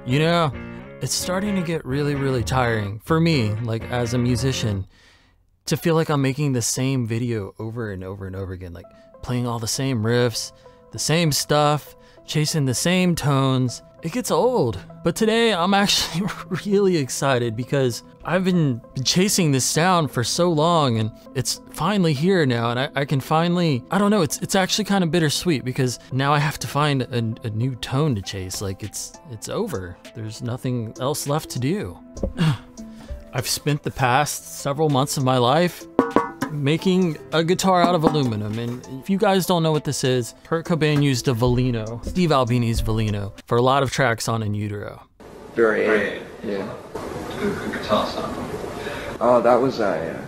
You know, it's starting to get really tiring for me, like as a musician, to feel like I'm making the same video over and over and over again, like playing all the same riffs, the same stuff, chasing the same tones. It gets old. But today I'm actually really excited because I've been chasing this sound for so long and it's finally here now, and I can finally, I don't know, it's actually kind of bittersweet because now I have to find a new tone to chase. Like it's over. There's nothing else left to do. I've spent the past several months of my life making a guitar out of aluminum, and if you guys don't know what this is, Kurt Cobain used a Veleno, Steve Albini's Veleno, for a lot of tracks on In Utero. Very, yeah. Good guitar sound. Oh, that was a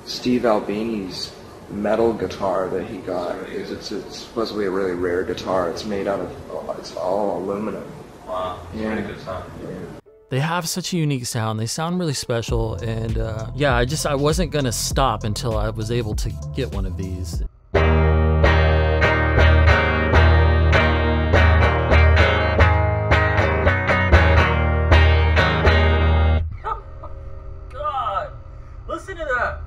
Steve Albini's metal guitar that he got. It's supposedly a really rare guitar. It's made out of, it's all aluminum. Wow, it's really good sound. Yeah. They have such a unique sound. They sound really special, and yeah, I wasn't gonna stop until I was able to get one of these. God, listen to that.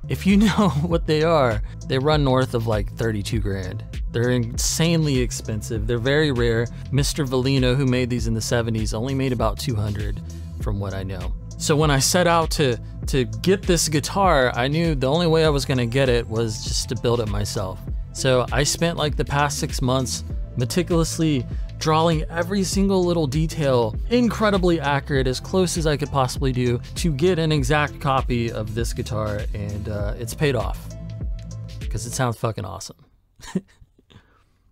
If you know what they are, they run north of like 32 grand. They're insanely expensive. They're very rare. Mr. Veleno, who made these in the 70s, only made about 200 from what I know. So when I set out to get this guitar, I knew the only way I was gonna get it was just to build it myself. So I spent like the past 6 months meticulously drawing every single little detail, incredibly accurate, as close as I could possibly do, to get an exact copy of this guitar, and it's paid off because it sounds fucking awesome.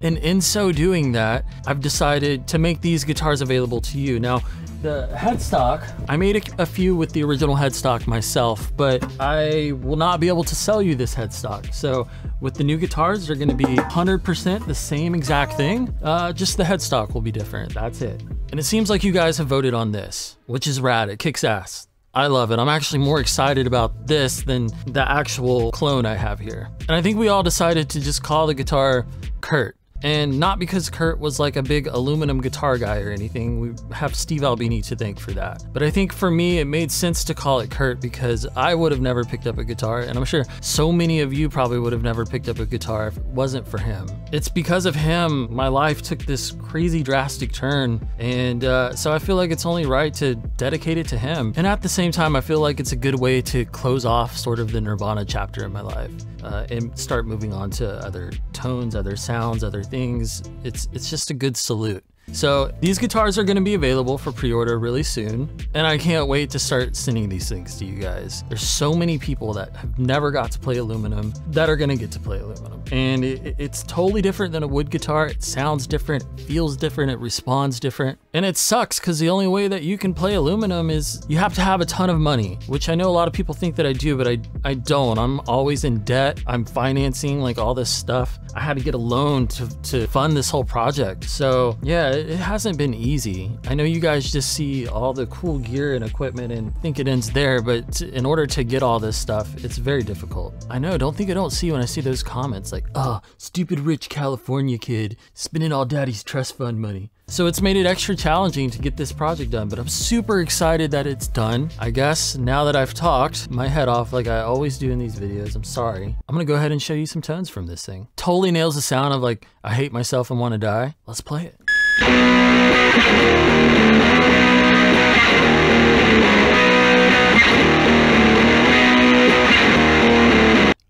And in so doing that, I've decided to make these guitars available to you. Now, the headstock, I made a few with the original headstock myself, but I will not be able to sell you this headstock. So with the new guitars, they're gonna be 100% the same exact thing, just the headstock will be different, that's it. And it seems like you guys have voted on this, which is rad, it kicks ass. I love it. I'm actually more excited about this than the actual clone I have here. And I think we all decided to just call the guitar Kurt. And not because Kurt was like a big aluminum guitar guy or anything. We have Steve Albini to thank for that. But I think for me, it made sense to call it Kurt because I would have never picked up a guitar, and I'm sure so many of you probably would have never picked up a guitar if it wasn't for him. It's because of him my life took this crazy drastic turn, and so I feel like it's only right to dedicate it to him. And at the same time, I feel like it's a good way to close off sort of the Nirvana chapter in my life and start moving on to other tones, other sounds, other things. It's just a good salute. So these guitars are going to be available for pre-order really soon, and I can't wait to start sending these things to you guys. There's so many people that have never got to play aluminum that are going to get to play aluminum, and it's totally different than a wood guitar. It sounds different, it feels different, it responds different, and it sucks because the only way that you can play aluminum is you have to have a ton of money, which I know a lot of people think that I do, but I don't. I'm always in debt. I'm financing like all this stuff. I had to get a loan to fund this whole project. So yeah, it hasn't been easy. I know you guys just see all the cool gear and equipment and think it ends there, but in order to get all this stuff, it's very difficult. I know, don't think I don't see when I see those comments like, oh, stupid rich California kid spending all daddy's trust fund money. So it's made it extra challenging to get this project done, but I'm super excited that it's done. I guess now that I've talked my head off like I always do in these videos, I'm sorry. I'm gonna go ahead and show you some tones from this thing. Totally nails the sound of like, I hate myself and wanna die. Let's play it.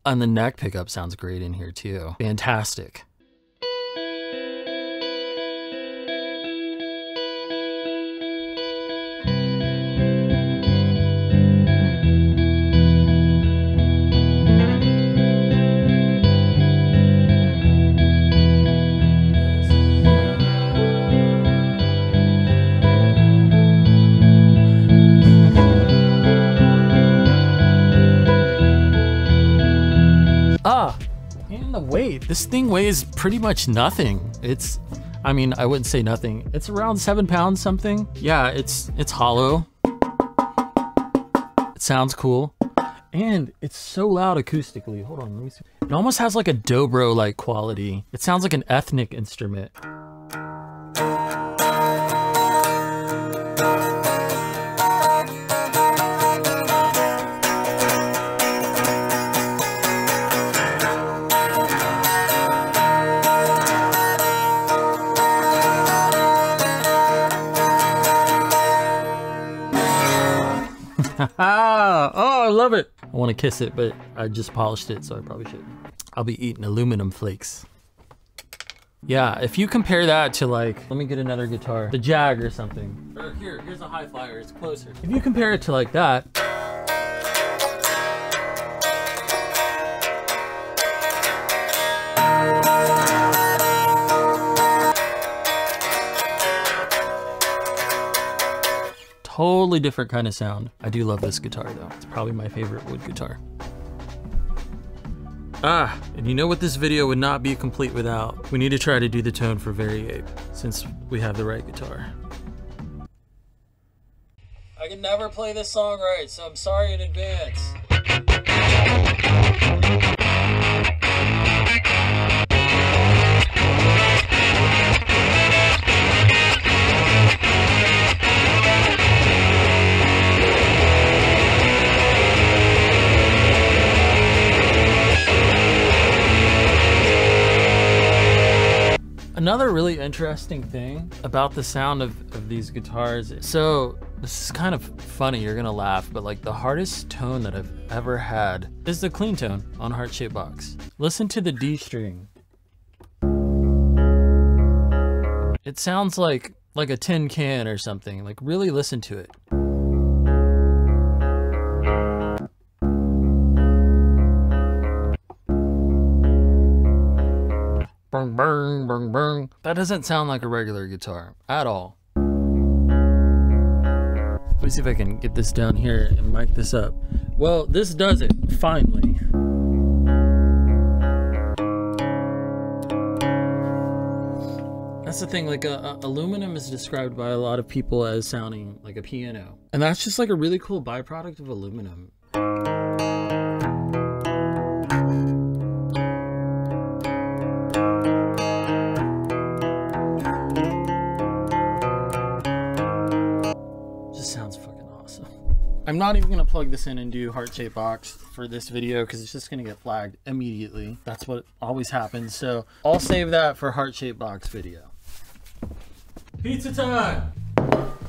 And the neck pickup sounds great in here too. Fantastic. This thing weighs pretty much nothing. I mean, I wouldn't say nothing. It's around 7 pounds something. Yeah, it's hollow. It sounds cool. And it's so loud acoustically. Hold on, let me see. It almost has like a dobro-like quality. It sounds like an ethnic instrument. Oh, I love it. I want to kiss it, but I just polished it, so I probably shouldn't. I'll be eating aluminum flakes. Yeah, if you compare that to like, let me get another guitar, the Jag or something. Or here's a high flyer, it's closer. If you compare it to like that, totally different kind of sound. I do love this guitar though. It's probably my favorite wood guitar. And you know what this video would not be complete without? We need to try to do the tone for Variate, since we have the right guitar. I can never play this song right, so I'm sorry in advance. Another really interesting thing about the sound of these guitars, so this is kind of funny, you're gonna laugh, but like the hardest tone that I've ever had is the clean tone on Heart-Shaped Box. Listen to the D string. It sounds like a tin can or something, like really listen to it. Bang, bang, bang, bang. That doesn't sound like a regular guitar at all. Let me see if I can get this down here and mic this up. Well, this does it, finally. That's the thing, like aluminum is described by a lot of people as sounding like a piano. And that's just like a really cool byproduct of aluminum. I'm not even gonna plug this in and do Heart-Shaped Box for this video because it's just gonna get flagged immediately. That's what always happens. So I'll save that for Heart-Shaped Box video. Pizza time!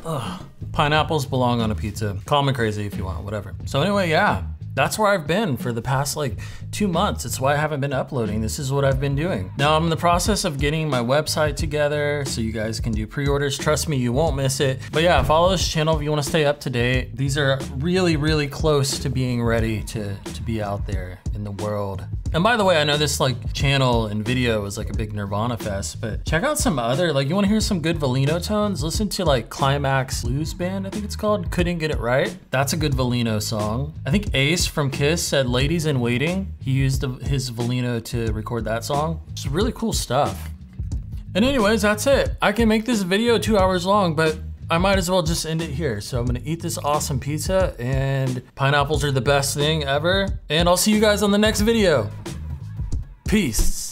Ugh. Pineapples belong on a pizza. Call me crazy if you want, whatever. So anyway, yeah, that's where I've been for the past like 2 months. It's why I haven't been uploading. This is what I've been doing. Now I'm in the process of getting my website together so you guys can do pre-orders. Trust me, you won't miss it. But yeah, follow this channel if you want to stay up to date. These are really, really close to being ready to be out there in the world. And by the way, I know this like channel and video is like a big Nirvana fest, but check out some other, like you wanna hear some good Veleno tones? Listen to like Climax Blues Band, I think it's called. Couldn't Get It Right. That's a good Veleno song. I think Ace from Kiss said Ladies in Waiting. He used his Veleno to record that song. It's really cool stuff. And anyways, that's it. I can make this video 2 hours long, but I might as well just end it here. So I'm gonna eat this awesome pizza, and pineapples are the best thing ever. And I'll see you guys on the next video. Peace.